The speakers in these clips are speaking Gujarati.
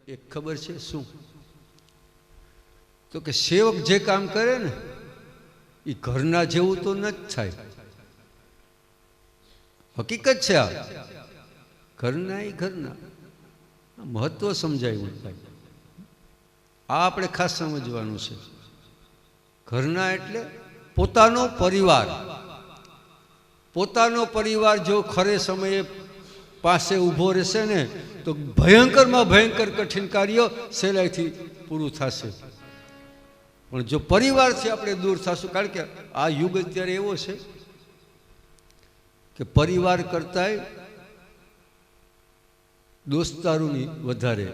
એક ખબર છે શું? તો કે સેવક જે કામ કરે ને એ ઘરના જેવું તો ન જ થાય. હકીકત છે આ. ઘરના એ ઘરના મહત્વ સમજાયું થાય. આ આપણે ખાસ સમજવાનું છે. ઘરના એટલે પોતાનો પરિવાર. પોતાનો પરિવાર જો ખરે સમયે પાસે ઊભો રહેશે ને તો ભયંકરમાં ભયંકર કઠિન કાર્ય સહેલાઈથી પૂરું થશે. પણ જો પરિવારથી આપણે દૂર થશું, કારણ કે આ યુગ અત્યારે એવો છે કે પરિવાર કરતાંય દોસ્તારોની વધારે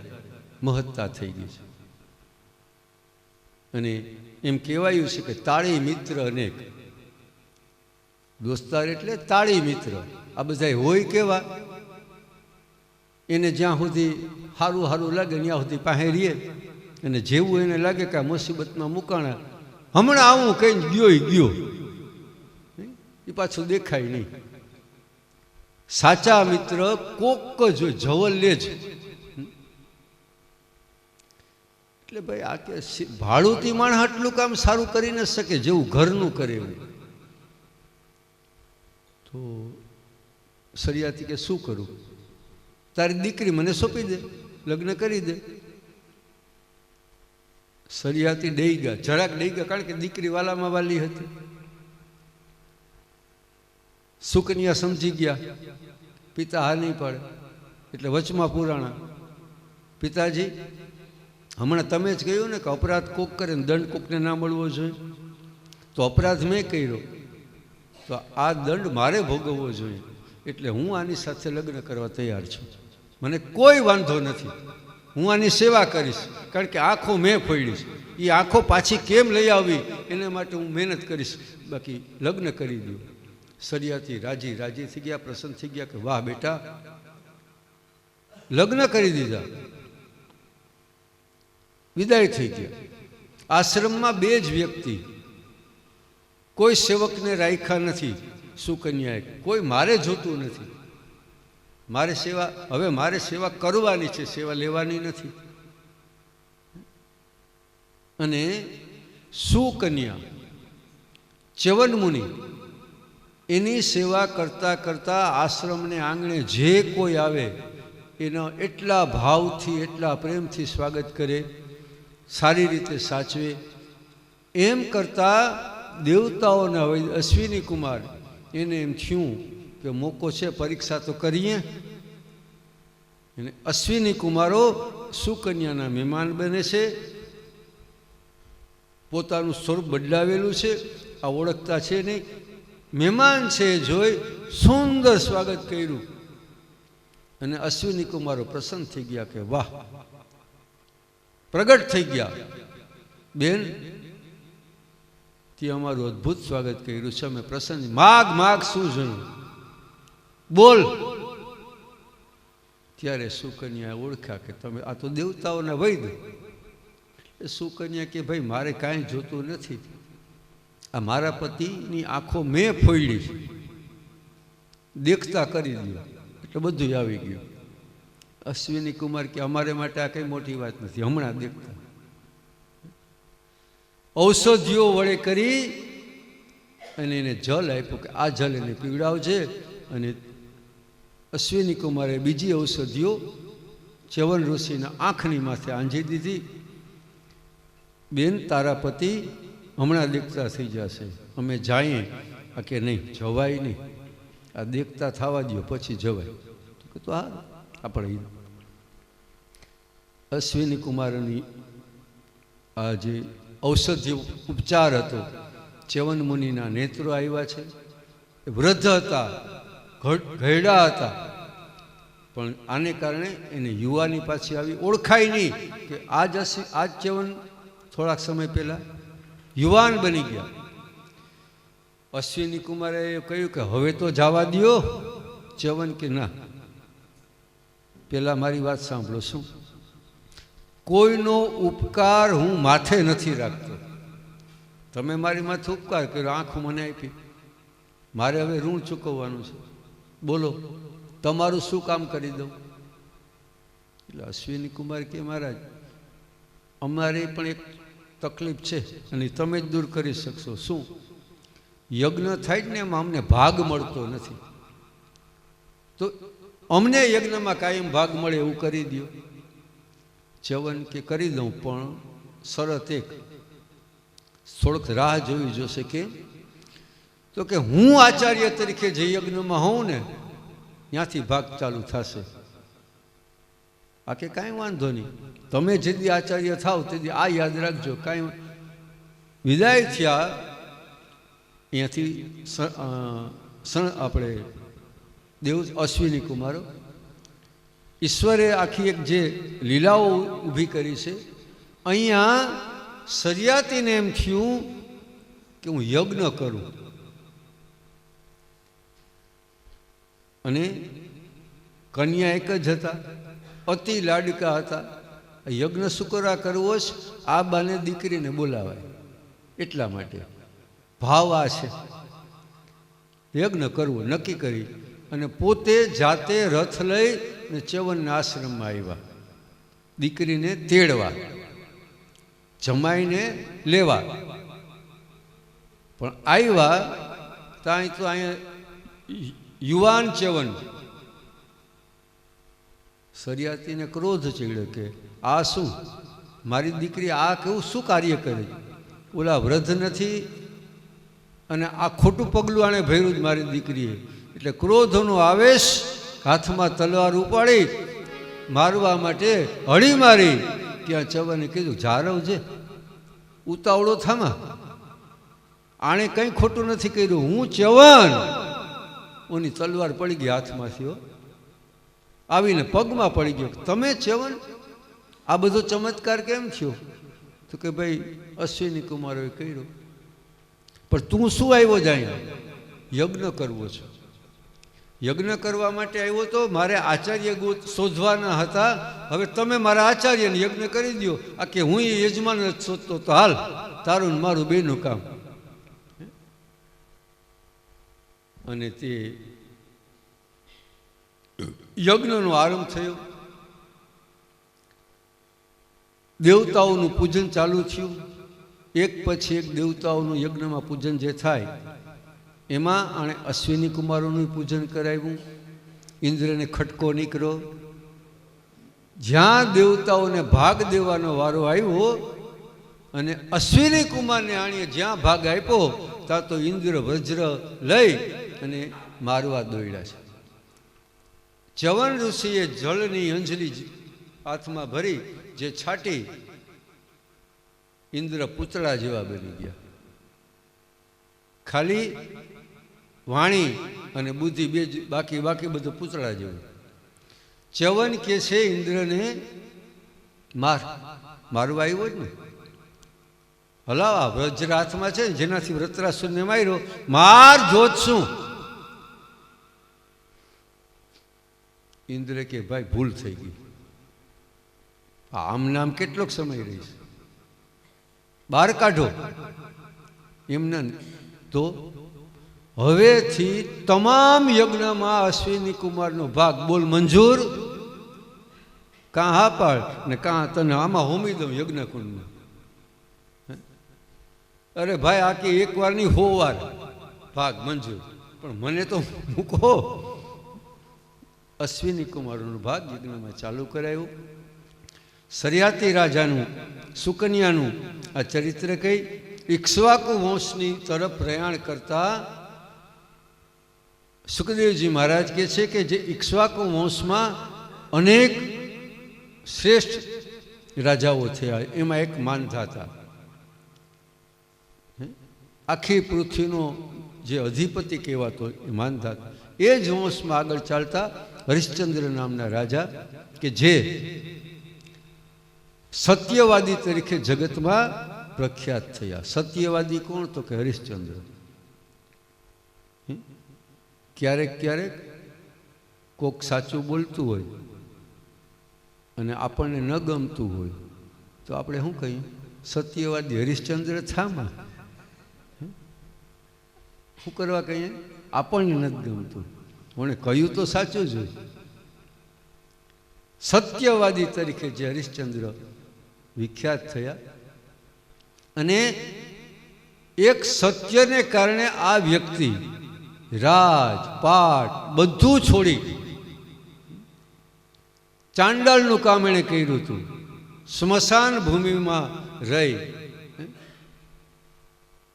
મહત્તા થઈ ગઈ છે. અને એમ કહેવાયું છે કે તાળી મિત્ર અનેક. દોસ્તાર એટલે તાળી મિત્ર. આ બધા હોય કેવા? એને જ્યાં સુધી સારું સારું લાગે ત્યાં સુધી પાસે રહીએ, અને જેવું એને લાગે કે આ મુસીબતમાં મુકાણા, હમણાં આવું કહીને ગયો એ પાછું દેખાય નહીં. સાચા મિત્ર કોક જ જવલ લે જ. એટલે ભાઈ આ કે ભાડુતી માણસ આટલું કામ સારું કરી ન શકે જેવું ઘરનું કરે એવું. તો સરિયાથી કે શું કરું? તારી દીકરી મને સોંપી દે, લગ્ન કરી દે. સરિયાથી ડઈ ગયા, જરાક ડઈ ગયા, કારણ કે દીકરી વાલામાં વાલી હતી. સુકન્યા સમજી ગયા, પિતા હા નહીં પાડે એટલે વચમાં પુરાણા. પિતાજી, હમણાં તમે જ કહ્યું ને કે અપરાધ કોક કરે ને દંડ કોકને ના મળવો જોઈએ, તો અપરાધ મેં કર્યો તો આ દંડ મારે ભોગવવો જોઈએ, એટલે હું આની સાથે લગ્ન કરવા તૈયાર છું. મને કોઈ વાંધો નથી, હું આની સેવા કરીશ, કારણ કે આંખો મેં ફોડીશ. એ આંખો પાછી કેમ લઈ આવી એના માટે હું મહેનત કરીશ, બાકી લગ્ન કરી દઉં. સરિયાથી રાજી થઈ ગયા, પ્રસન્ન થઈ ગયા કે વાહ બેટા, લગ્ન કરી દીધા. વિદાય થઈ ગયા. આશ્રમમાં બે જ વ્યક્તિ, કોઈ સેવકને રાખ્યા નથી. સુકન્યાએ કોઈ મારે જોતું નથી, મારે સેવા, હવે મારે સેવા કરવાની છે, સેવા લેવાની નથી. અને સુકન્યા ચ્યવન મુનિ એની સેવા કરતા કરતા આશ્રમને આંગણે જે કોઈ આવે એનો એટલા ભાવથી એટલા પ્રેમથી સ્વાગત કરે, સારી રીતે સાચવે. એમ કરતા દેવતાઓના હોય અશ્વિની કુમાર, એને એમ થયું કે મોકો છે, પરીક્ષા તો કરીએ. અને અશ્વિની કુમારો સુકન્યાના મહેમાન બને છે. પોતાનું સ્વરૂપ બદલાવેલું છે, આ ઓળખતા છે નહીં. મહેમાન છે જોઈ સુંદર સ્વાગત કર્યું. અને અશ્વિની કુમારો પ્રસન્ન થઈ ગયા કે વાહ, પ્રગટ થઈ ગયા, બેન તે અમારું અદ્ભુત સ્વાગત કર્યું છે, અમે પ્રસન્ન. માગ શું જોયું, બોલ. ત્યારે સુકન્યાએ ઓળખ્યા કે તમે આ તો દેવતાઓના વૈદ. સુકન્યા કે ભાઈ મારે કાંઈ જોતું નથી, આ મારા પતિની આંખો મેં ફોડી છે, દેખતા કરી દો એટલે બધું આવી ગયું. અશ્વિની કુમાર કે અમારે માટે આ કઈ મોટી વાત નથી, હમણાં દેખતા. ઔષધિઓ વડે કરી અને એને જલ આપ્યું કે આ જલ એને પીવડાવજે. અને અશ્વિની કુમારે બીજી ઔષધિઓ ચ્યવન ઋષિના આંખની માથે આંજી દીધી. બેન તારા પતિ હમણાં દેખતા થઈ જશે, અમે જઈએ. આ કે નહીં, જવાય નહીં, આ દેખતા થવા દો પછી જવાય. તો હા આપણે અશ્વિની કુમારની આ જે ઔષધિ ઉપચાર હતો, ચ્યવન મુનિના નેત્રો આવ્યા છે. વૃદ્ધ હતા, ઘરડા હતા, પણ આને કારણે એને યુવાની પાછી આવી. ઓળખાય નહીં કે આજ ચ્યવન થોડાક સમય પહેલા યુવાન બની ગયા. અશ્વિની કુમારે કહ્યું કે હવે તો જવા દો. ચ્યવન કે ના, પેલા મારી વાત સાંભળો. શું? કોઈનો ઉપકાર હું માથે નથી રાખતો. તમે મારી માથે ઉપકાર કર્યો, આંખો મને આપી, મારે હવે ઋણ ચૂકવવાનું છે. બોલો તમારું શું કામ કરી દઉં? એટલે અશ્વિની કુમાર કે મહારાજ અમારે પણ એક તકલીફ છે અને તમે જ દૂર કરી શકશો. શું? યજ્ઞ થાય ને એમાં અમને ભાગ મળતો નથી, તો અમને યજ્ઞમાં કાયમ ભાગ મળે એવું કરી દો. ચ્યવન કે કરી દઉં, પણ શરત એક, થોડોક રાહ જોવી જોશે. કે તો કે હું આચાર્ય તરીકે જે યજ્ઞમાં હોઉં ને ત્યાંથી ભાગ ચાલુ થશે. આ કે કાંઈ વાંધો નહીં, તમે જેથી આચાર્ય થાવ તેથી આ યાદ રાખજો. કાંઈ વિદાય થયા અહીંયાથી આપણે દેવ અશ્વિની કુમારો, ઈશ્વરે આખી એક જે લીલાઓ ઊભી કરી છે. અહીંયા સરિયાતીને એમ થયું કે હું યજ્ઞ કરું, અને કન્યા એક જ હતા, અતિ લાડકા હતા. યજ્ઞ શુકરા કરવો જ આ બાને દીકરીને બોલાવાય, એટલા માટે ભાવ આ છે. યજ્ઞ કરવો નક્કી કરી અને પોતે જાતે રથ લઈ ને ચ્યવનના આશ્રમમાં આવ્યા, દીકરીને તેડવા, જમાઈને લેવા. પણ આવ્યા ત્યાં તો અહીંયા યુવાન ચ્યવન, સરિયાતીને ક્રોધ ચડ્યો કે આ શું, મારી દીકરી આ કેવું શું કાર્ય કરે? ઓલા વૃદ્ધ નથી અને આ ખોટું પગલું આણે ભર્યું જ મારી દીકરીએ. એટલે ક્રોધનો આવેશ, હાથમાં તલવાર ઉપાડી મારવા માટે હળી મારી. ત્યાં ચ્યવને કીધું જારવ છે, ઉતાવળો થામા, આણે કંઈ ખોટું નથી કર્યું, હું ચ્યવન. ઓની તલવાર પડી ગઈ હાથમાંથી, આવીને પગમાં પડી ગયો. તમે ચ્યવન, આ બધો ચમત્કાર કેમ થયો? તો કે ભાઈ અશ્વિની કુમારોએ કર્યો. પણ તું શું આવ્યો જ અહીંયા? યજ્ઞ કરવો છે. યજ્ઞ કરવા માટે આવ્યો તો મારે આચાર્ય શોધવાના હતા. હવે તમે મારા આચાર્યને યજ્ઞ કરી દો. આ કે હું એ યજમાન જ શોધતો તો હાલ, તારું ને મારું બેનું કામ. અને તે યજ્ઞનો આરંભ થયો. દેવતાઓનું પૂજન ચાલુ થયું. એક પછી એક દેવતાઓનું યજ્ઞમાં પૂજન જે થાય એમાં આણે અશ્વિની કુમારોનું પૂજન કરાવ્યું. ઇન્દ્રને ખટકો નીકળ્યો. જ્યાં દેવતાઓને ભાગ દેવાનો વારો આવ્યો અને અશ્વિની કુમારને આણીએ જ્યાં ભાગ આપ્યો ત્યાં તો ઇન્દ્ર વજ્ર લઈ અને મારવા દોડ્યા છે. ચ્યવન ઋષિએ જળની અંજલિ હાથમાં ભરી જે છાટી, ઇન્દ્ર પૂતળા જેવા બની ગયા. ખાલી વાણી અને બુદ્ધિ બે બાકી બધું પૂતળા જેવું. ચ્યવન કે છે ઇન્દ્રને મારવા આવ્યો જ ને, હલાવા વજ્ર હાથમાં છે જેનાથી વૃત્રાસુરને માર્યો, માર જોત શું? ઇન્દ્ર કે ભાઈ ભૂલ થઈ ગઈ, આમ નામ કેટલોક સમય રહીશ, બહાર કાઢો. એમને તો હવેથી તમામ યજ્ઞમાં અશ્વિની કુમારનો ભાગ. બોલ મંજૂર? કાં હા પાડ ને કાં તને આમાં હોમી દઉં યજ્ઞ કુંડમાં. અરે ભાઈ આ કે એક વાર ની 100 વાર ભાગ મંજૂર, પણ મને તો મૂકો. અશ્વિની કુમારોનો ભાગ યજ્ઞમાં ચાલુ કરાયું. સરિયાતી રાજાનું, સુકન્યાનું આ ચરિત્ર કઈ ઇક્ષ્વાકુ વંશની તરફ પ્રયાણ કરતા સુખદેવજી મહારાજ કહે છે કે જે ઇક્ષ્વાકુ વંશમાં અનેક શ્રેષ્ઠ રાજાઓ થયા, એમાં એક માનધાતા, આખી પૃથ્વીનો જે અધિપતિ કહેવાતો એ માનધાતા. એ જ વંશમાં આગળ ચાલતા હરિશ્ચંદ્ર નામના રાજા કે જે સત્યવાદી તરીકે જગતમાં પ્રખ્યાત થયા. સત્યવાદી કોણ? તો કે હરિશ્ચંદ્ર. ક્યારેક ક્યારેક કોક સાચું બોલતું હોય અને આપણને ન ગમતું હોય તો આપણે શું કહીએ? સત્યવાદી હરિશ્ચંદ્ર થામાં. શું કરવા કહીએ? આપણને નથી ગમતું, મને કહ્યું તો સાચું જ હોય. સત્યવાદી તરીકે જે હરિશ્ચંદ્ર વિખ્યાત થયા. અને એક સત્યને કારણે આ વ્યક્તિ રાજ પાટ બધું છોડી ચાંડાળનું કામ એણે કર્યું હતું. સ્મશાન ભૂમિમાં રહી.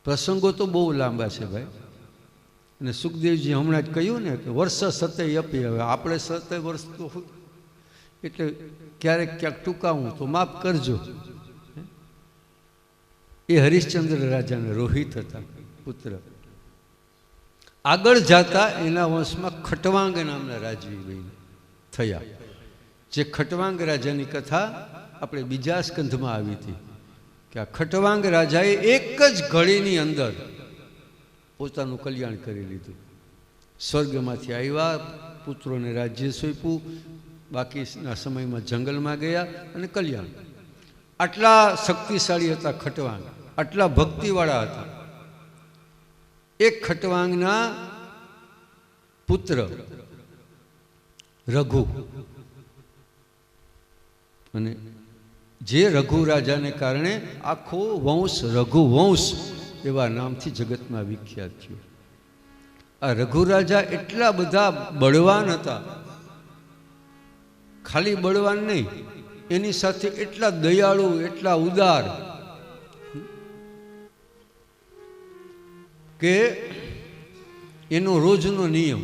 પ્રસંગો તો બહુ લાંબા છે ભાઈ. અને સુખદેવજી હમણાં જ કહ્યું ને કે વર્ષ સતય અપી. હવે આપણે 70 વર્ષ તો એટલે ક્યારેક ક્યાંક ટૂંકાવું તો માફ કરજો. એ હરિશ્ચંદ્ર રાજાના રોહિત હતા, પુત્ર. આગળ જતા એના વંશમાં ખટવાંગ નામના રાજવી થયા. જે ખટવાંગ રાજાની કથા આપણે બીજા સ્કંધમાં આવી હતી કે આ ખટવાંગ રાજાએ એક જ ઘડીની અંદર પોતાનું કલ્યાણ કરી લીધું. સ્વર્ગમાંથી આવ્યા, પુત્રોને રાજ્ય સોંપ્યું, બાકીના સમયમાં જંગલમાં ગયા અને કલ્યાણ. આટલા શક્તિશાળી હતા ખટવાંગ, આટલા ભક્તિવાળા હતા. એક ખટવાંગના પુત્ર રઘુ, અને જે રઘુ રાજાને કારણે આખો વંશ રઘુવંશ એવા નામથી જગતમાં વિખ્યાત થયો. આ રઘુ રાજા એટલા બધા બળવાન હતા. ખાલી બળવાન નહીં, એની સાથે એટલા દયાળુ, એટલા ઉદાર કે એનો રોજનો નિયમ,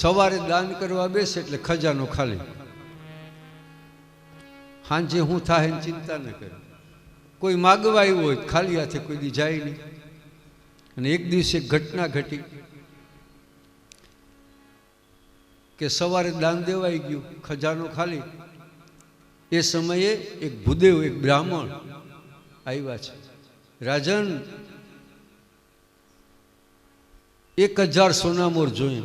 સવારે દાન કરવા બેસે એટલે ખજાનો ખાલી. સાંજે હું થાય એની ચિંતા ન કરે. કોઈ માગવા આવ્યું હોય ખાલી હાથે કોઈ દી જાય નહીં. અને એક દિવસે ઘટના ઘટી કે સવારે દાન દેવાઈ ગયું, ખજાનો ખાલી. એ સમયે એક ભૂદેવ, એક બ્રાહ્મણ આવ્યા છે. રાજન, 1000 સોનામોર જોઈએ.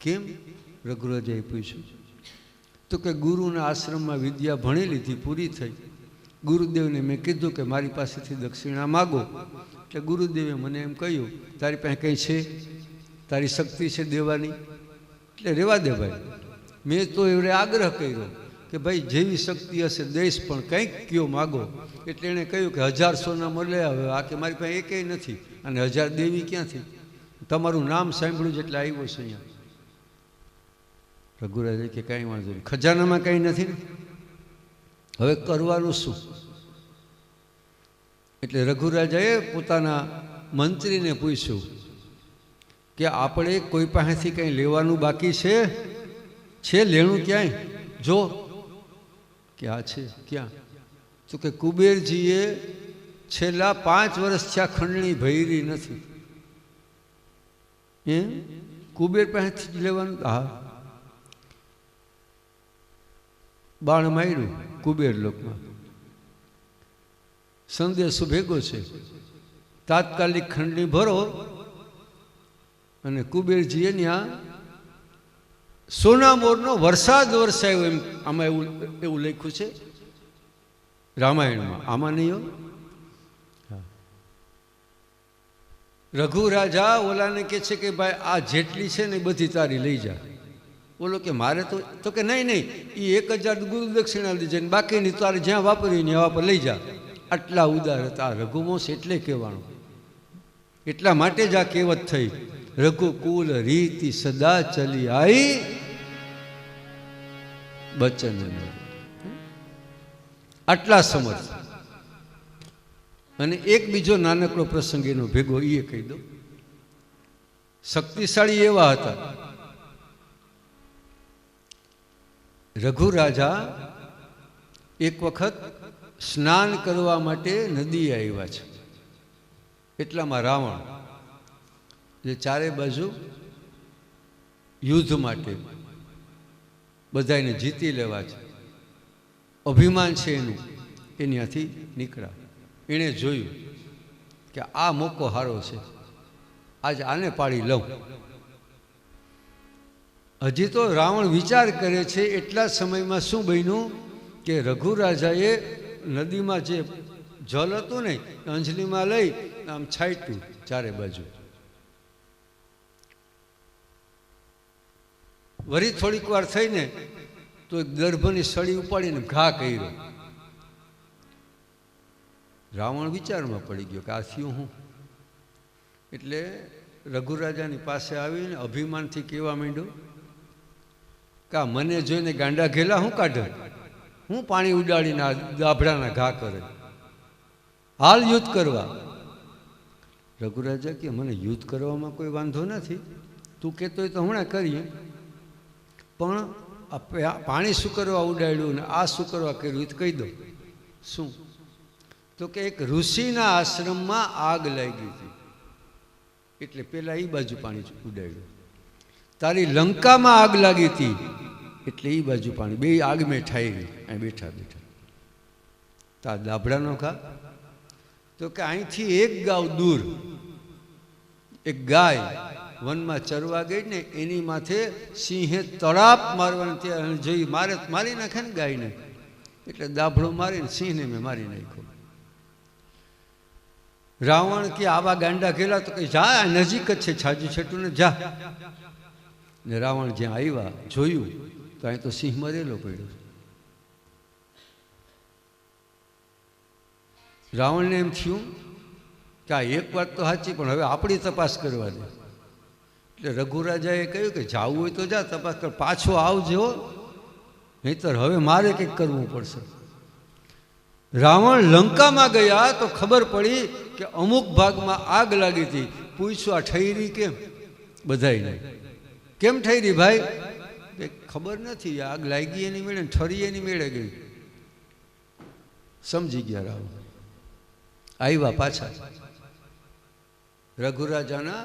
કેમ? રઘુરાજાએ પૂછ્યું. તો કે ગુરુના આશ્રમમાં વિદ્યા ભણી લીધી, પૂરી થઈ. ગુરુદેવને મેં કીધું કે મારી પાસેથી દક્ષિણા માગો. એટલે ગુરુદેવે મને એમ કહ્યું, તારી પાસે કંઈ છે? તારી શક્તિ છે દેવાની? એટલે રહેવા દે ભાઈ. મેં તો એવડે આગ્રહ કર્યો કે ભાઈ જેવી શક્તિ હશે દઈશ, પણ કંઈક કયો માગો. એટલે એણે કહ્યું કે 1000 સોનામોર લઈ આવે. આ કે મારી પાસે એકેય નથી, અને 1000 દેવી ક્યાંથી? તમારું નામ સાંભળ્યું છે એટલે આવ્યો છે અહીંયા. રઘુરાજે કે કાંઈ વાંધો નહીં, ખજાનામાં કંઈ નથી ને, હવે કરવાનું શું? એટલે રઘુરાજાએ પોતાના મંત્રીને પૂછ્યું કે આપણે કોઈ પાસેથી કંઈ લેવાનું બાકી છે? લેણું ક્યાંય જો કે આ છે. ક્યાં? તો કે કુબેરજીએ છેલ્લા 5 વર્ષથી આ ખંડણી ભરી નથી. કુબેર પાસેથી જ લેવાનું? હા. બાણ માર્યું કુબેર લોકમાં, સંદેશો ભેગો છે. તાત્કાલિક ખંડણી ભરો. અને કુબેરજીએ ત્યાં સોનામોરનો વરસાદ વરસાયો. એમ આમાં એવું લખ્યું છે રામાયણમાં, આમાં નહીં હો. રઘુ રાજા ઓલાને કહે છે કે ભાઈ આ જેટલી છે ને બધી તારી લઈ જા. બોલો કે મારે તો કે નહીં, એ 1000 ગુરુ દક્ષિણા લીધી, બાકીની તારે જ્યાં વાપરવી ત્યાં વાપર લઈ જા. આટલા ઉદાર હતા રઘુવંશ. એટલે કહેવાનું, એટલા માટે જ આ કહેવત થઈ, રઘુકુલ રીતિ સદા ચલી આઈ બચન. આટલા સમર્થ. અને એક બીજો નાનકડો પ્રસંગ એનો ભેગો એ કહી દો. શક્તિશાળી એવા હતા. રઘુ રાજા એક વખત સ્નાન કરવા માટે નદી આવ્યા છે. એટલામાં રાવણ, જે ચારે બાજુ યુદ્ધ માટે બધાને જીતી લેવા છે, અભિમાન છે એનું, એ ત્યાંથી નીકળ્યા. એણે જોયું કે આ મોકો સારો છે, આજ આને પાડી લઉં. હજી તો રાવણ વિચાર કરે છે. એટલા સમયમાં શું બન્યું કે રઘુ રાજાએ નદીમાં જે જલ હતું ને અંજલીમાં લઈ આમ છાંટ્યું ચારે બાજુ. વળી થોડીક વાર થઈને તો એક દર્ભની સળી ઉપાડીને ઘા કર્યો. રાવણ વિચારમાં પડી ગયો કે આ થયું હું. એટલે રઘુરાજાની પાસે આવીને અભિમાનથી કહેવા માંડ્યો કે આ મને જોઈને ગાંડા ઘેલા હું કાઢે, હું પાણી ઉડાડીને આ દાભડાના ઘા કરે, હાલ યુદ્ધ કરવા. રઘુરાજા કે મને યુદ્ધ કરવામાં કોઈ વાંધો નથી, તું કહેતો હોય તો હમણાં કરીએ, પણ આ પાણી શું કરવા ઉડાડ્યું ને આ શું કરવા કર્યું એ કહી દો. શું? તો કે એક ઋષિના આશ્રમમાં આગ લાગી હતી, એટલે પેલા એ બાજુ પાણી ઉડાડ્યું. તારી લંકામાં આગ લાગી હતી, એટલે એ બાજુ પાણી, બે આગ મેં ઠાઈ અહીં બેઠા બેઠા. તાર દાભડાનો ઘા? તો કે અહીંથી એક ગાવ દૂર એક ગાય વનમાં ચરવા ગઈ ને એની માથે સિંહે તળાપ મારવાનું, ત્યાં જોઈ મારી નાખે ને ગાયને, એટલે દાભડો મારીને સિંહને મેં મારી નાખ્યો. રાવણ કે આવા ગાંડા ઘેલા? તો કે જા, નજીક જ છે, છાજુ છેટું ને જા. ને રાવણ જ્યાં આવ્યા જોયું તો અહીં તો સિંહ મરેલો પડ્યો. રાવણને એમ થયું કે આ એક વાત તો સાચી, પણ હવે આપણી તપાસ કરવા દે. એટલે રઘુરાજાએ કહ્યું કે જાવું હોય તો જા, તપાસ કર, પાછો આવજો, નહીતર હવે મારે કંઈક કરવું પડશે. રાવણ લંકામાં ગયા તો ખબર પડી કે અમુક ભાગમાં આગ લાગી હતી. પૂછ્યું આ ઠરી કેમ? બધાય કેમ ઠરી ભાઈ? ખબર નથી, આગ લાગી એની મેળે ઠરી એની મેળે ગઈ. સમજી ગયા રાવણ. આવ્યા પાછા રઘુરાજાના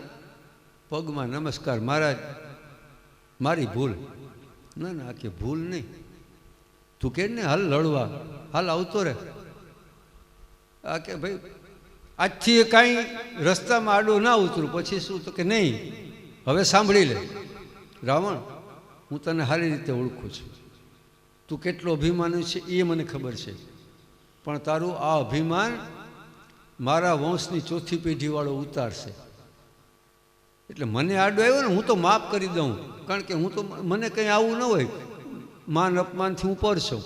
પગમાં નમસ્કાર, મહારાજ મારી ભૂલ. ના ના, કે ભૂલ નહીં, તું કે ને હાલ લડવા, હાલ આવતો રે. આ કે ભાઈ આજથી કાંઈ રસ્તામાં આડો ના ઉતરું, પછી શું? તો કે નહીં, હવે સાંભળી લે રાવણ, હું તને સારી રીતે ઓળખું છું, તું કેટલો અભિમાની છે એ મને ખબર છે, પણ તારું આ અભિમાન મારા વંશની ચોથી પેઢીવાળો ઉતારશે. એટલે મને આડો આવ્યો ને હું તો માફ કરી દઉં, કારણ કે હું તો, મને કંઈ આવું ન હોય, માન અપમાનથી હું પર છું,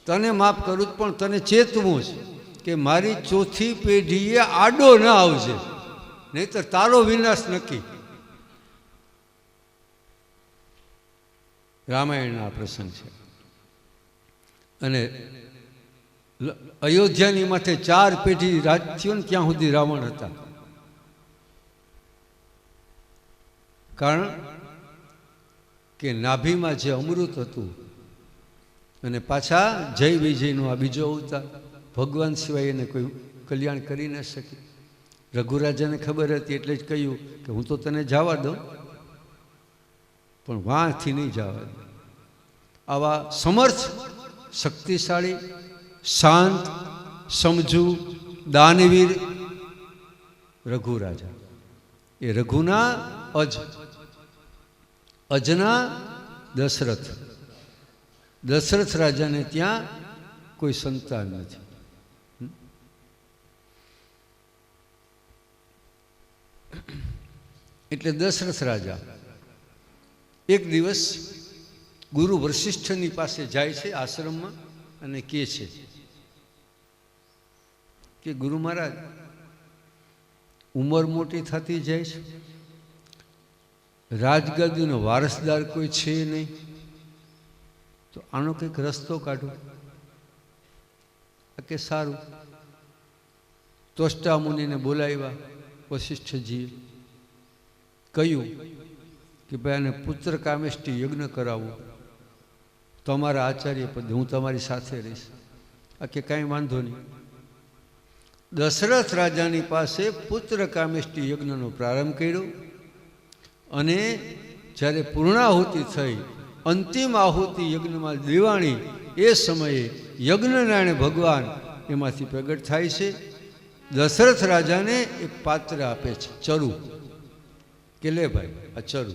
તને માફ કરું, પણ તને ચેતવું છે કે મારી ચોથી પેઢીએ આડો ન આવજે, નહીતર તારો વિનાશ નક્કી. રામાયણના પ્રસંગ છે. અને અયોધ્યાની માથે 4 પેઢી રાજ થયો ને ત્યાં સુધી રાવણ હતા. કારણ કે નાભીમાં જે અમૃત હતું, અને પાછા જય વિજયનો આ બીજો અવતાર, ભગવાન સિવાય એને કોઈ કલ્યાણ કરી ન શકે. રઘુરાજાને ખબર હતી એટલે જ કહ્યું કે હું તો તને જવા દઉં, પણ વાંથી નહીં જવા દઉં. આવા સમર્થ, શક્તિશાળી, શાંત, સમજુ, દાનવીર રઘુરાજા. એ રઘુના અજના દશરથ. દશરથ રાજાને ત્યાં કોઈ સંતાન નથી. એટલે દશરથ રાજા એક દિવસ ગુરુ વશિષ્ઠની પાસે જાય છે આશ્રમમાં, અને કહે છે કે ગુરુ મહારાજ, ઉંમર મોટી થતી જાય છે, રાજગાદીનો વારસદાર કોઈ છે નહીં, તો આનો કંઈક રસ્તો કાઢો. કે સારું. ત્વષ્ટા મુનિને બોલાવ્યા વશિષ્ઠજીએ, કહ્યું કે ભાઈ આને પુત્ર કામેષ્ટી યજ્ઞ કરાવો, તમારા આચાર્ય પદે હું તમારી સાથે રહીશ. આ કે કાંઈ વાંધો નહીં. દશરથ રાજાની પાસે પુત્ર કામેષ્ટી યજ્ઞનો પ્રારંભ કર્યો, અને જ્યારે પૂર્ણાહુતિ થઈ, અંતિમ આહુતિ યજ્ઞમાં દેવાણી, એ સમયે યજ્ઞનારાયણ ભગવાન એમાંથી પ્રગટ થાય છે. દશરથ રાજાને એક પાત્ર આપે છે, ચરુ, કે લે ભાઈ આ ચરુ,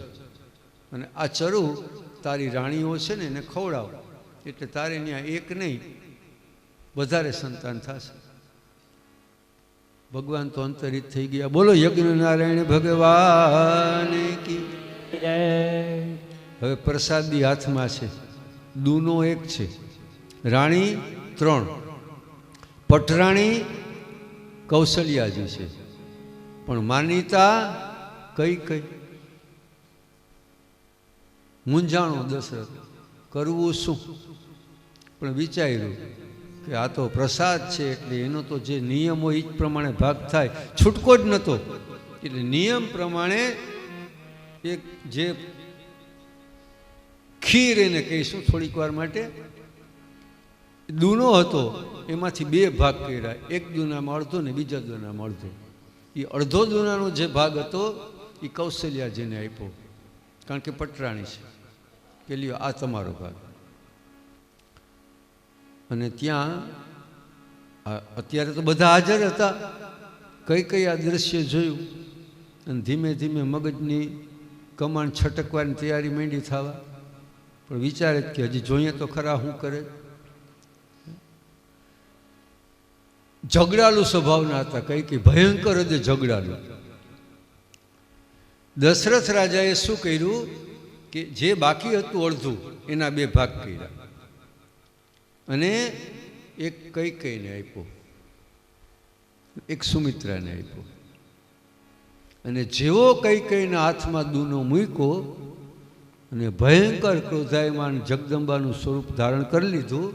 અને આ ચરુ તારી રાણીઓ છે ને એને ખવડાવ, એટલે તારે ત્યાં એક નહીં વધારે સંતાન થશે. ભગવાન તો અંતરિત થઈ ગયા. બોલો યજ્ઞ નારાયણ ભગવાન કી જય. હવે પ્રસાદી હાથમાં છે, દૂનો એક છે, રાણી 3, પટરાણી કૌશલ્યાજી છે, પણ માનીતા કઈ કઈ. મૂંઝાણો દશરથ, કરવું શું? પણ વિચાર્યું કે આ તો પ્રસાદ છે એટલે એનો તો જે નિયમ હોય એ જ પ્રમાણે ભાગ થાય, છૂટકો જ નહોતો. એટલે નિયમ પ્રમાણે એક જે ખીર એને કહીશું થોડીક વાર માટે, દૂનો હતો એમાંથી 2 ભાગ કર્યા, એક દૂનામાં અડધો ને બીજા દૂનામાં અડધો. એ અડધો દૂનાનો જે ભાગ હતો એ કૌશલ્યાજીને આપ્યો, કારણ કે પટરાણી છે, કે લ્યો આ તમારો ભાગ. અને ત્યાં અત્યારે તો બધા હાજર હતા, કઈ આ દ્રશ્ય જોયું અને ધીમે ધીમે મગજની કમાન છટકવાની તૈયારી માંડી થવા. પણ વિચારે કે હજી જોઈએ તો ખરા શું કરે. ઝઘડાલુ સ્વભાવના હતા, કઈ ભયંકર હદે ઝઘડાલુ. દશરથ રાજાએ શું કર્યું કે જે બાકી હતું અડધું એના 2 ભાગ કર્યા અને એક કૈકેયીને આપ્યો, એક સુમિત્રાને આપ્યો. અને જેવો કૈકેયીના હાથમાં દૂનો મૂક્યો અને ભયંકર ક્રોધાયમાન જગદંબાનું સ્વરૂપ ધારણ કરી લીધું.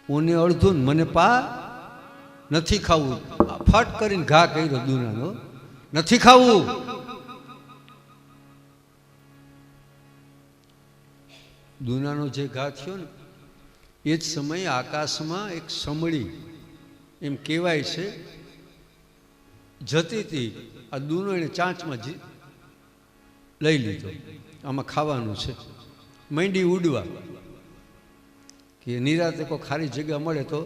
ઓને અડધું મને પા નથી ખાવું, ફટ કરીને ઘા કર્યો દૂનાનો, નથી ખાવું. દૂનાનો જે ઘા થયો ને એ જ સમયે આકાશમાં એક સમળી, એમ કહેવાય છે, જતી હતી. આ દૂનો એને ચાંચમાં લઈ લીધો, આમાં ખાવાનું છે, માંડી ઉડવા કે નિરાતે કોઈ ખાલી જગ્યા મળે તો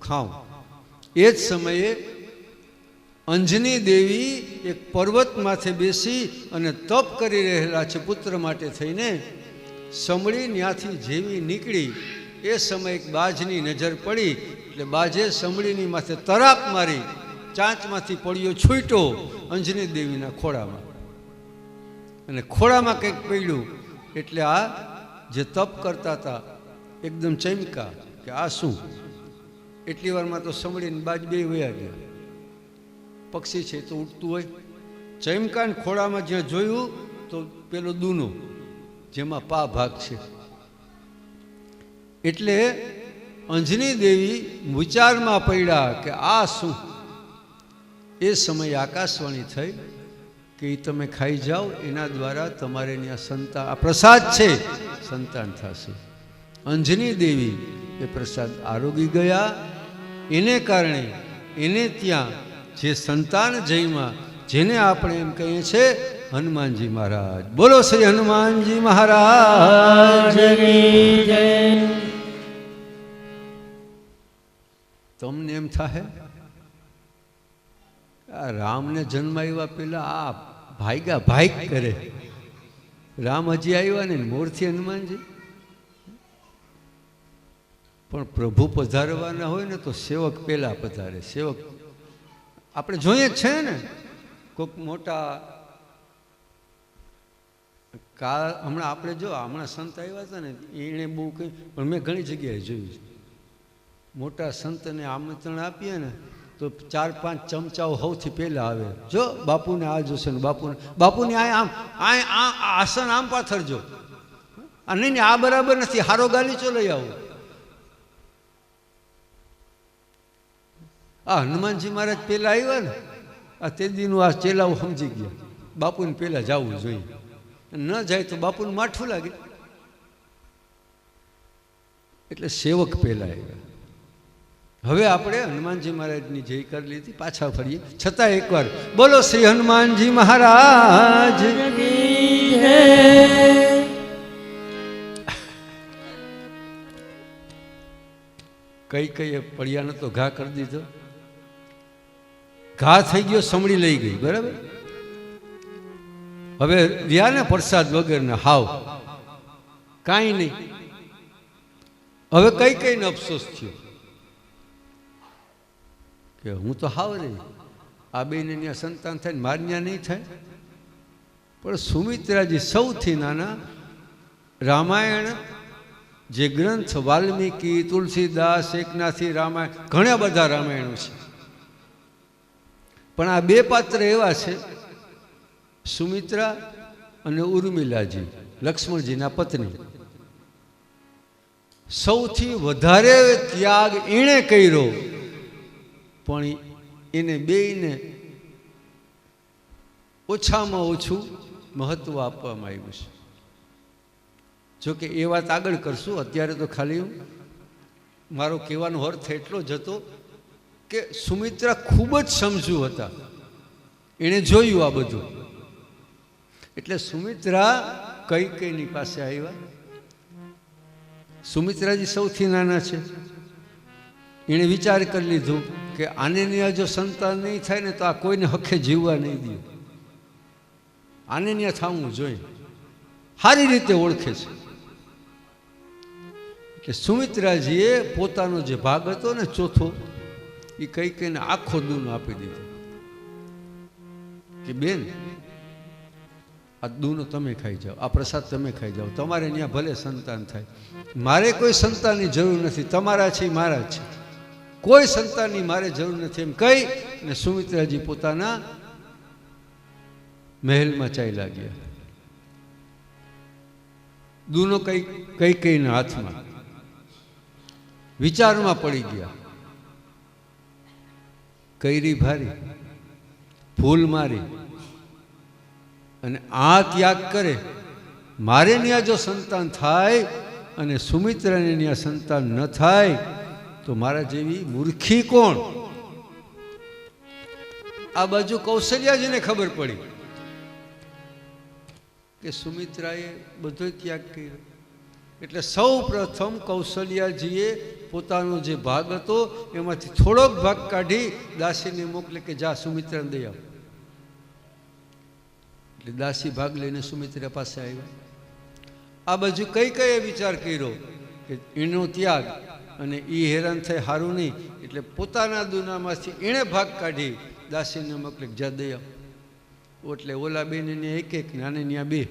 ખાઉં. એ જ સમયે અંજની દેવી એક પર્વત માથે બેસી અને તપ કરી રહેલા છે પુત્ર માટે થઈને. સમળી ત્યાંથી જેવી નીકળી એ સમયે એક બાજની નજર પડી, એટલે બાજે સમળીની માથે તરાપ મારી, ચાંચમાંથી પડ્યો છૂટ્યો અંજની દેવીના ખોળામાં. અને ખોળામાં કંઈક પડ્યું એટલે આ જે તપ કરતા હતા એકદમ ચમકા કે આ શું. એટલી વારમાં તો સમળીને બાજ 2 વયા ગયા. પક્ષી છે તો ઉડતું હોય. ચમકાને ખોળામાં જ્યાં જોયું તો પેલો દૂનો જેમાં પા ભાગ છે. એટલે અંજની દેવી વિચારમાં પડ્યા કે આ શું. એ સમયે આકાશવાણી થઈ કે એ તમે ખાઈ જાઓ, એના દ્વારા તમારે ત્યાં સંતાન, આ પ્રસાદ છે, સંતાન થશે. અંજની દેવી એ પ્રસાદ આરોગી ગયા. એને કારણે એને ત્યાં જે સંતાન જયમાં, જેને આપણે એમ કહીએ છીએ હનુમાનજી મહારાજ. બોલો શ્રી હનુમાનજી મહારાજની જય. તમને એમ થાય આ રામને જન્મ આવ્યા પેલા આ ભાગ્યા ભાગ કરે, રામ હજી આવ્યા ને મોરથી હનુમાનજી. પણ પ્રભુ પધારવાના હોય ને તો સેવક પેલા પધારે. સેવક આપણે જોઈએ જ છે ને, કોઈક મોટા હમણાં આપણે જો હમણાં સંત આવ્યા હતા ને એણે બહુ કંઈ, પણ મેં ઘણી જગ્યાએ જોયું છે, મોટા સંતને આમંત્રણ આપીએ ને તો 4-5 ચમચાઓ સૌથી પહેલા આવે. જો બાપુને આ જોશે ને બાપુને આમ આસન આમ પાથરજો, નહીં આ બરાબર નથી, હારો ગાલીચો લઈ આવો. આ હનુમાનજી મહારાજ પહેલા આવ્યા ને, આ તે દીનું આ ચેલાઓ સમજી ગયા બાપુને પહેલા જવું જોઈએ, ન જાય તો બાપુને માઠું લાગે. એટલે સેવક પહેલા આવ્યા. હવે આપણે હનુમાનજી મહારાજની જય કરી લીધી, પાછા ફરીએ. છતાં એકવાર બોલો શ્રી હનુમાનજી મહારાજ. કઈ પડિયાનો તો ઘા કરી દીધો, ઘા થઈ ગયો, સમળી લઈ ગઈ, બરાબર. હવે રહ્યા ને પ્રસાદ વગરને હાવ કાંઈ નહીં. હવે કઈને અફસોસ થયો કે હું તો હાવ નહીં, આ બેને ત્યાં સંતાન થાય ને મારે ત્યાં નહીં થાય. પણ સુમિત્રાજી સૌથી નાના રામાયણ જે ગ્રંથ વાલ્મીકી, તુલસીદાસ, એકનાથી રામાયણ, ઘણા બધા રામાયણો છે, પણ આ બે પાત્ર એવા છે, સુમિત્રા અને ઉર્મિલાજી, લક્ષ્મણજીના પત્ની. સૌથી વધારે ત્યાગ એણે કર્યો, પણ એને બેયને ઓછામાં ઓછું મહત્વ આપવામાં આવ્યું છે. જોકે એ વાત આગળ કરશું. અત્યારે તો ખાલી મારો કહેવાનો અર્થ એટલો જ હતો કે સુમિત્રા ખૂબ જ સમજુ હતા, એણે જોયું આ બધું. એટલે સુમિત્રા કૈકેયીની પાસે આવ્યા. સુમિત્રાજી સૌથી નાના છે. એણે વિચાર કરી લીધું કે આને ત્યાં જો સંતાન નહીં થાય ને તો આ કોઈને હખે જીવવા નહીં દે, આને ત્યાં થવું જોઈએ. સારી રીતે ઓળખે છે કે સુમિત્રાજીએ પોતાનો જે ભાગ હતો ને ચોથો, એ કૈકેયીને આખો દૂનો આપી દીધો કે બેન, આ દૂનો તમે ખાઈ જાઓ, આ પ્રસાદ તમે ખાઈ જાઓ, તમારે ત્યાં ભલે સંતાન થાય, મારે કોઈ સંતાનની જરૂર નથી, તમારા છે મારા છે, કોઈ સંતાનની મારે જરૂર નથી. એમ કહી ને સુમિત્રાજી પોતાના મહેલમાં ચાલ્યા ગયા. દૂનો કૈકેયીના હાથમાં. વિચારમાં પડી ગયા, કૈરી ભારી, ભૂલ મારી, અને આ ત્યાગ કરે, મારે ત્યાં જો સંતાન થાય અને સુમિત્રાને ત્યાં સંતાન ન થાય તો મારા જેવી મૂર્ખી કોણ? આ બાજુ કૌશલ્યાજીને ખબર પડી કે સુમિત્રાએ બધો ત્યાગ કર્યો. એટલે સૌ પ્રથમ કૌશલ્યાજીએ પોતાનો જે ભાગ હતો એમાંથી થોડોક ભાગ કાઢી દાસીને મોકલે કે જા સુમિત્રાને દઈ આવ. એટલે દાસી ભાગ લઈને સુમિત્રા પાસે આવ્યા. આ બાજુ કૈકેયીએ વિચાર કર્યો કે એનો ત્યાગ અને એ હેરાન થાય સારું નહીં, એટલે પોતાના દુનામાંથી એણે ભાગ કાઢી દાસીને મોકલે જા દઈ આવ. એટલે ઓલા બેને એક એક ને આને ત્યાં બે.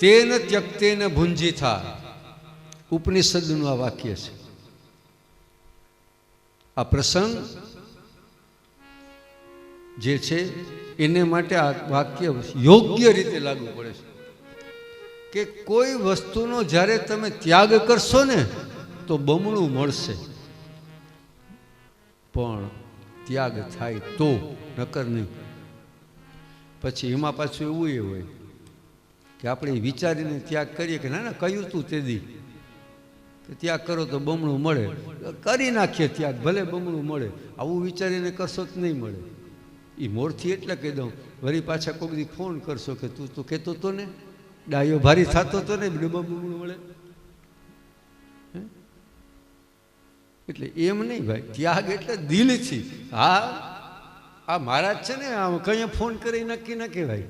તેન ત્યક્તેન ભુંજીથા, ઉપનિષદનું આ વાક્ય છે. આ પ્રસંગ જે છે એને માટે આ વાક્ય યોગ્ય રીતે લાગુ પડે છે કે કોઈ વસ્તુનો જ્યારે તમે ત્યાગ કરશો ને તો બમણું મળશે, પણ ત્યાગ થાય તો, નકર નહીં. પછી એમાં પાછું એવું એ હોય કે આપણે વિચારીને ત્યાગ કરીએ કે ના ના કહ્યું તું તે દી કે ત્યાગ કરો તો બમણું મળે, કરી નાખીએ ત્યાગ, ભલે બમણું મળે. આવું વિચારીને કરશો તો નહીં મળે. એ મોરથી એટલે કહી દઉં, વળી પાછા કોઈક દી ફોન કરશો કે તું તો કહેતો હતો ને, ડાયો ભારી થતો હતો ને, બમણું મળે. એટલે એમ નહીં ભાઈ, ત્યાગ એટલે દિલથી. હા, આ મહારાજ છે ને, આમ કઈ ફોન કરી નક્કી ના કહેવાય.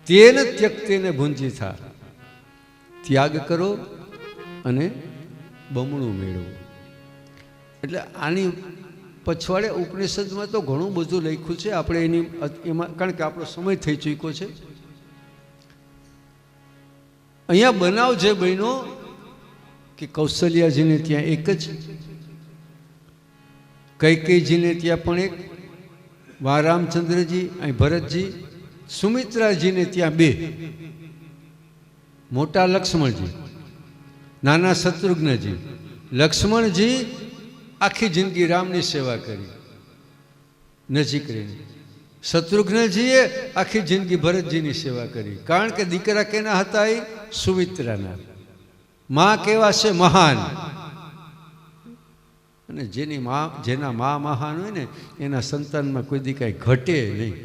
તેન ત્યક્તેન ભુંજીથા, ત્યાગ કરો અને બમણું મેળવો. એટલે આની પછવાડે ઉપનિષદમાં તો ઘણું બધું લખ્યું છે. આપણે એમાં કારણ કે આપણો સમય થઈ ચૂક્યો છે. અહીંયા બનાવ જે બન્યો કે કૌશલ્યાજીને ત્યાં એક જ, કૈકેયીજીને ત્યાં પણ એક, વા રામચંદ્રજી અહીં ભરતજી, સુમિત્રાજીને ત્યાં બે, મોટા લક્ષ્મણજી, નાના શત્રુઘ્નજી. લક્ષ્મણજી આખી જિંદગી રામની સેવા કરી નજીક રહીને, શત્રુઘ્નજીએ આખી જિંદગી ભરતજીની સેવા કરી. કારણ કે દીકરા કેના હતા? એ સુમિત્રાના. માં કેવા છે? મહાન. અને જેના માં મહાન હોય ને એના સંતાનમાં કોઈ દી કાંઈ ઘટે નહીં.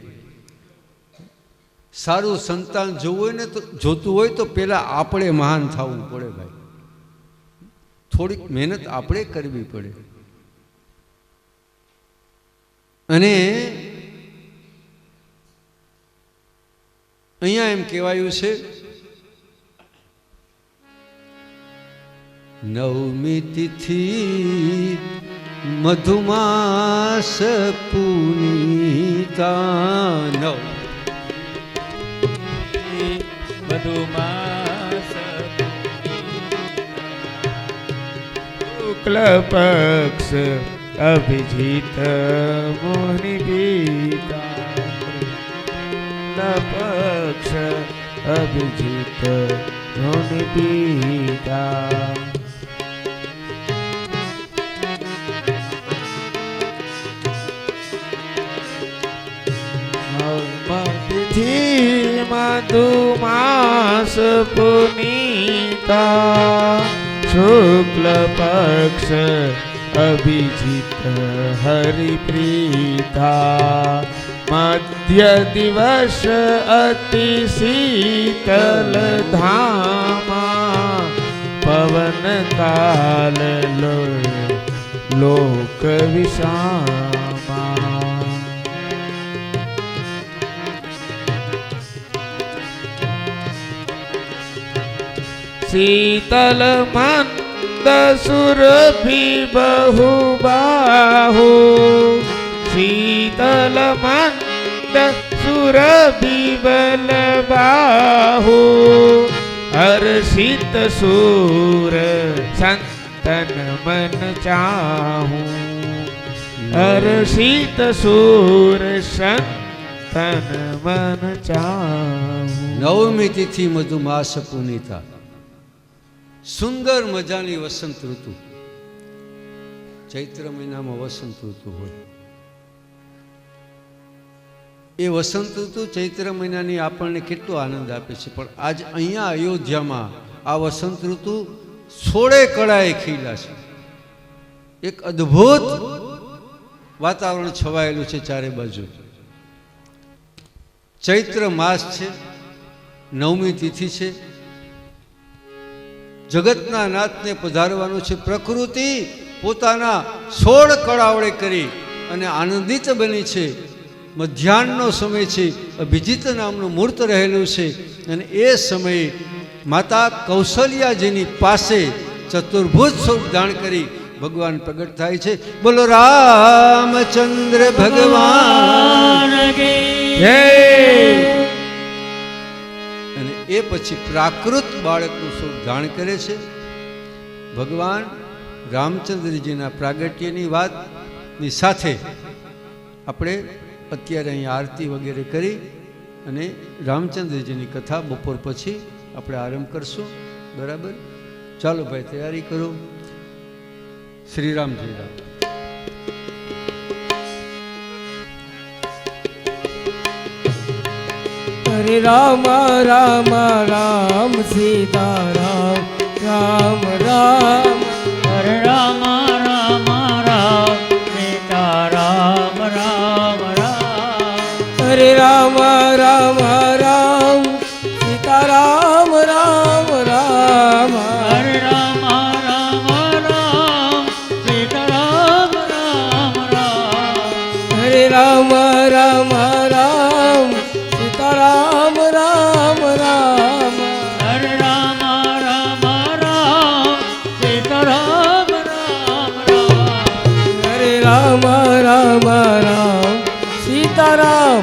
સારું સંતાન જોતું હોય તો પેલા આપણે મહાન થવું પડે ભાઈ. થોડીક મહેનત આપણે કરવી પડે. અને અહીંયા એમ કહેવાયું છે, નવમી તિથિ મધુમાસ પુનીતા નવ મધુમાસ શુક્લ પક્ષ અભિજીત મોહિની પીતા પક્ષ અભિજીત મોહિની પીતા મધુમાસ પુનીતા શુક્લ પક્ષ અભિજીત હરિપ્રીતા મધ્ય દિવસ અતિ શીતલ ધામા પવન કાલ લોક વિષામા शीतल मंद सुरभि बहुबाहु शीतल मंद सुरभि बलबाहु हर्षित सूर संतन मन चाहूं हर्षित सूर संतन मन चाहूं। નવમી તિથિ મધુમાસ પુનીતા સુંદર મજાની વસંત ઋતુ ચૈત્ર મહિનામાં વસંત ઋતુ હોય એ વસંત ઋતુ ચૈત્ર મહિનાની આપણને કેટલો આનંદ આપે છે પણ આજ અહીંયા અયોધ્યામાં આ વસંત ઋતુ સોળે કળાએ ખીલા છે એક અદ્ભુત વાતાવરણ છવાયેલું છે ચારે બાજુ ચૈત્ર માસ છે નવમી તિથિ છે જગતના નાથને પધારવાનું છે પ્રકૃતિ પોતાના સોળ કળાવળે કરી અને આનંદિત બની છે મધ્યાહનનો સમય છે અભિજીત નામનું મૂર્ત રહેલું છે અને એ સમયે માતા કૌશલ્યાજીની પાસે ચતુર્ભુજ સ્વરૂપ ધારણ કરી ભગવાન પ્રગટ થાય છે બોલો રામચંદ્ર ભગવાન જય અને એ પછી પ્રાકૃત બાળકનું સ્વરૂપ ધારણ કરે છે ભગવાન રામચંદ્રજીના પ્રાગટ્યની વાતની સાથે આપણે અત્યારે અહીંયા આરતી વગેરે કરી અને રામચંદ્રજીની કથા બપોર પછી આપણે આરંભ કરશું બરાબર ચાલો ભાઈ તૈયારી કરો શ્રી રામ જય રામ હરે રામ રામ રામ સીતા રામ રામ રામ હરે રામ રામ રામ સીતા રામ રામ રામ હરે રામ રામ રામ સીતા રામ રામ રામ હરે રામ રામ રામ સીતા રામ રામ રામ હરે રામ રામ રામ રામ રામ રામ હરે રામ રામ રામ સીતા રામ રામ રામ હરે રામ રામ રામ સીતા રામ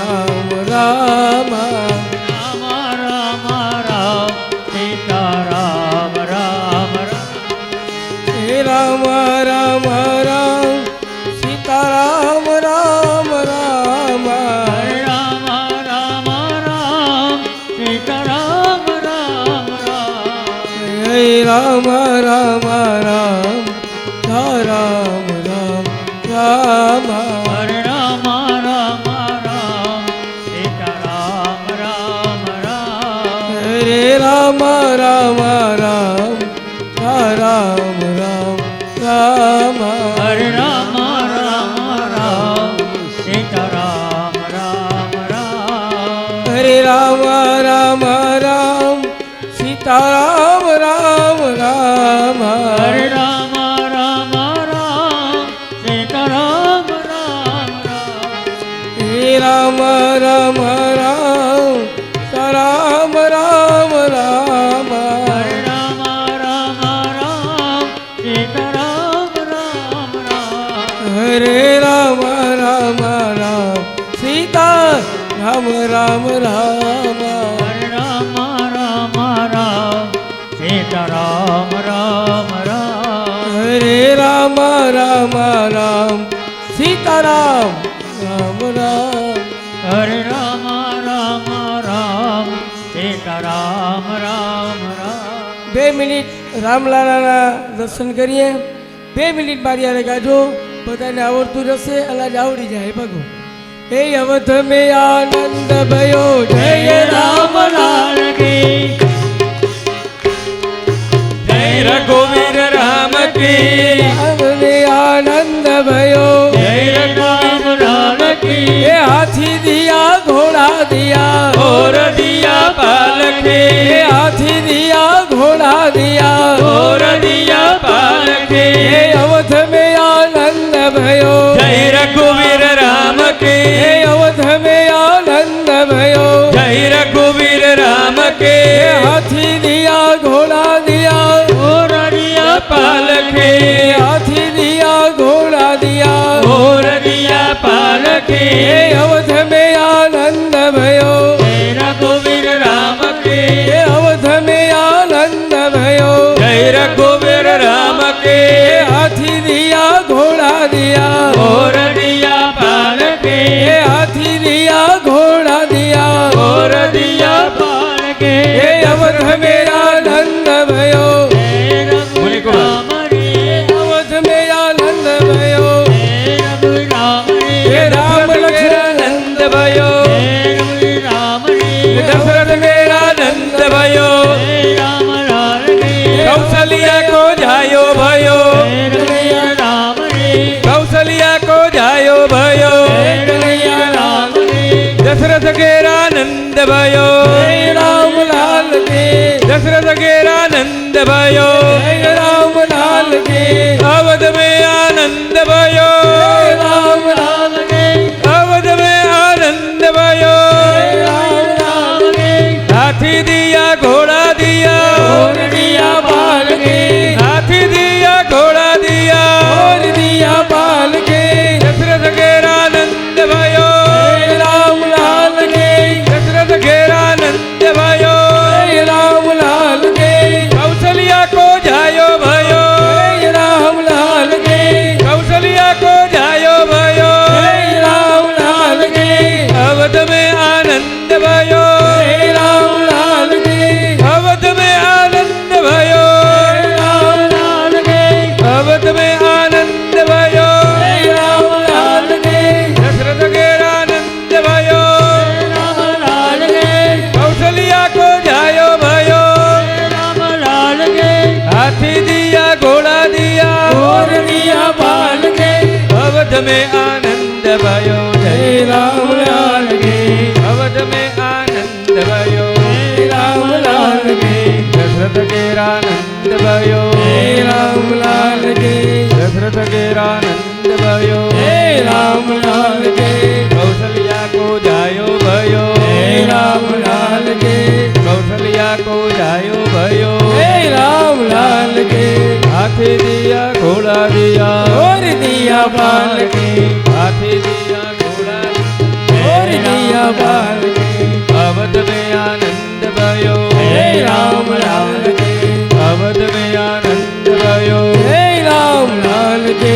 રામ રામ રામ રામ રામ સીતા રામ રામ હરે રામ રામ રામ સીતા રામ રામ રામ હરે રામ રામ રામ સીતા રામ રામ રામ હરે રામ રામ રામ રામ રામ રામ હરે રામ રામ રામ સીતા રામ રામ રામ હરે રામ રામ રામ રામ રામ રામ હરે રામ રામ રામ સીતા રામ રામ રામ હરે રામ રામ રામ સીતા રામ રામ રામ હરે રામ રામ રામ સીતા રામ રામ રામ હરે રામ રામ રામ રામ રામ રામ હરે રામ રામ રામ સીતા રામ રામ રામ સીતા રામ રામ રામ હરે રામ રામ રામ સીતા રામ રામ રામ હરે રામ રામ રામ સીતારામ રામ રામ હરે રામ રામ રામ સીતા રામ રામ રામ 2 મિનિટ રામલાલાના દર્શન કરીએ 2 મિનિટ મારી યારે ગાજો બધાને આવડતું રહેશે અલાજ આવડી જાય ભગો હે અવધ મેં આનંદ ભયો જય રામ લાલ કી જય રઘુવીર રામ કી અવધ મેં આનંદ ભયો જય રામ લાલ કી હે હાથી દિયા ઘોડા દિયા ઓર દિયા પાલખે હે હાથી દિયા ઘોડા દિયા ઓર દિયા પાલખે હે અવધ મેં આનંદ ભયો જય રઘુવીર રામ હે કી અવધ મેં આનંદ ભયો જય રઘુવીર રામ હે કી હાથી દિયા ઘોડા દિયા ઓર દિયા પાલખે હે હાથી દિયા ઘોડા દિયા ઓર દિયા પાલખે હે અવધ મેં આનંદ ભયો જય રઘુવીર રામ કી હે અવધ મેં આનંદ ભયો જય રઘુવીર રામ હે કી હાથી દિયા ઘોડા દિયા ઓર દિયા પાલખે હે હાથી દિયા ઘોડા દિયા ઓર દિયા પાલખે હે અવધ મેં આનંદ ભયો અવધ મેં આનંદ ભયો હે રામ લક્ષ્મણ નંદ ભયો દશરથ મેરા નંદ ભયો કૌશલ્યા કો જાયો ભયો કૌશલ્યા કો જાયો ભયો દશરથ કેરા નંદ ભયો રામ લાલ કે દશરથ કેરા નંદ ભયો જય રામ લાલ કે અવધ મેં આનંદ ભયો રામ લાલ કે અવધ મેં આનંદ ભયો રામ લાલ કે હાથી દિયા ઘોડા દિયા ઓર દિયા પાલ કે હાથી દિયા ઘોડા દિયા ઓર દિયા પાલ કે દશરથ કેરા નંદ ભયો રામ લાલ કે દશરથ કેરા નંદ ભયો રામ લાલ કે કૌશલ્યા કો જાયો ભયો રામ લાલ કે કૌશલ્યા કો જાયો ભયો રામ લાલ કે અવધ મેં આનંદ ભયો રામ લાલ કે અવધ મેં આનંદ ભયો રામ લાલ કે અવધ મેં આનંદ ભયો રામ લાલ કે દશરથ કેરા નંદ ભયો કૌશલ્યા કો જાયો ભયો હાથી દિયા ઘોડા દિયા ઓર દિયા પાલ કે અવધ મેં આનંદ ભયો જય રામ લાલ કે અવધ મેં આનંદ ભયો રામ લાલ કે દશરથ કેરા નંદ ભયો રામ લાલ કે દશરથ કેરા નંદ ભયો રામ લાલ કે કૌશલ્યા કો જાયો ભયો રામ લાલ કે કૌશલ્યા કો જાયો ભયો રામ લાલ કે હાથી દિયા ઘોડા દિયા ઓર દિયા પાલ કે હાથી દિયા ઘોડા ઓર દિયા પાલ કે અવધ મેં આનંદ ભયો રામ લાલ કે અવધ મેં આનંદ ભયો રામ લાલ કે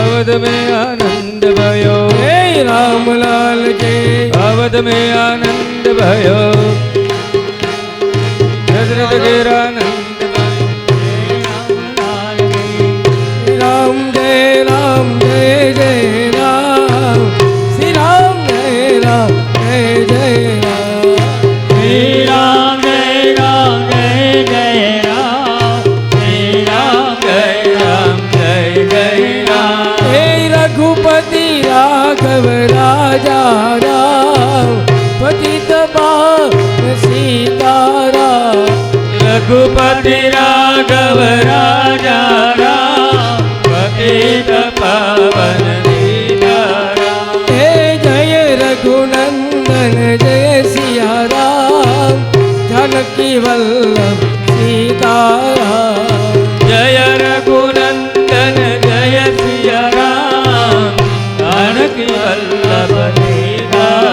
અવધ મેં આનંદ ભયો રામ લાલ કે અવધ મેં આનંદ ભયો દશરથ કેરા નંદ રામ જય રામ જય જય રામ શ્રી રામ જય રામ જય જય રામ શ્રી રામ જય રામ જય જય રામ શ્રી રામ જય રામ જય જય રામ હે રઘુપતિ રાઘવ રાજા રામ પતિત પાવન સીતારામ રઘુપતિ રાઘવ રાજા રામ પતિત પાવન સીતારામ હે જય રઘુનંદન જય સિયા રામ જાનકી વલ્લભ સીતારામ જય રઘુનંદન જય સિયા રામ જાનકી વલ્લભ સીતારામ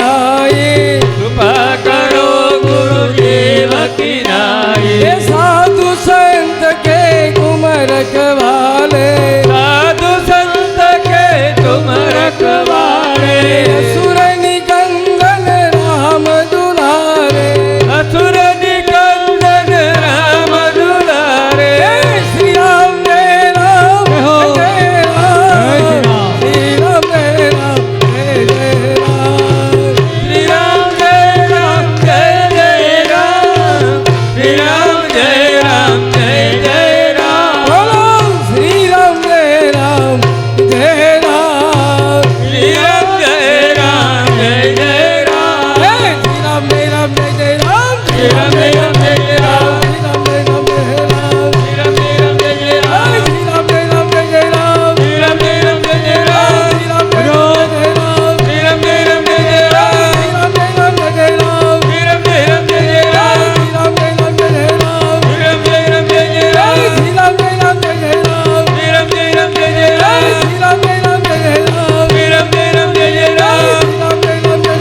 नाये कृपा करो गुरुदेव की नाये ये साधु संत के तुम रखवाले साधु संत के तुम रखवाले असुर निकंदन राम दुलारे असुर निकंदन राम दुलारे श्री राम जय राम हो। जय राम श्री राम जय राम जय जय राम श्री राम जय राम जय जय राम श्री राम जय राम जय जय राम बोलो श्री राम जय राम जय राम श्री राम जय राम जय जय राम श्री राम जय राम जय जय राम श्री राम जय राम जय जय राम श्री राम जय राम जय राम श्री राम जय राम जय जय राम श्री राम जय राम जय जय राम श्री राम जय राम जय जय राम श्री राम जय राम जय राम श्री राम जय राम जय जय राम श्री राम जय राम जय जय राम श्री राम जय राम जय जय राम श्री राम जय राम जय जय राम श्री राम जय राम जय जय राम श्री राम जय राम जय जय राम श्री राम जय राम जय जय राम श्री राम जय राम जय जय राम श्री राम जय राम जय जय राम श्री राम जय राम जय जय राम श्री राम जय राम जय जय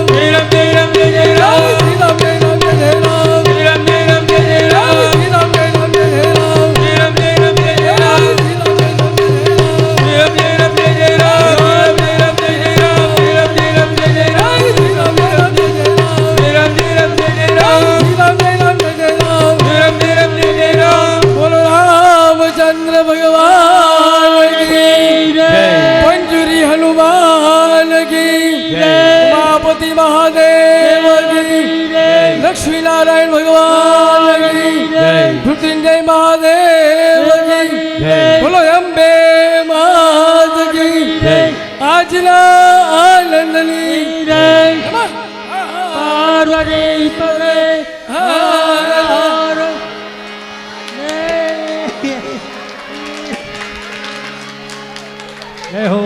राम श्री राम जय राम जय जय राम श्री राम जय राम जय जय राम श्री राम जय राम जय जय राम श्री राम जय राम जय जय राम श्री राम जय राम जय जय राम श्री राम जय राम जय जय राम श्री राम जय जय राम श्री राम जय राम जय जय राम श्री राम जय राम जय जय राम श्री राम जय राम जय जय राम श्री राम जय राम जय जय राम श्री राम जय राम जय जय राम बोलो रामचंद्र भगवान की पंजुरी हनुमान की उमापति महादेव की लक्ष्मी नारायण भगवान की मृत्युंजय महादेव की बोलो अम्बे मात की आजना आनंदनी पार्वती पते हर हर जय हो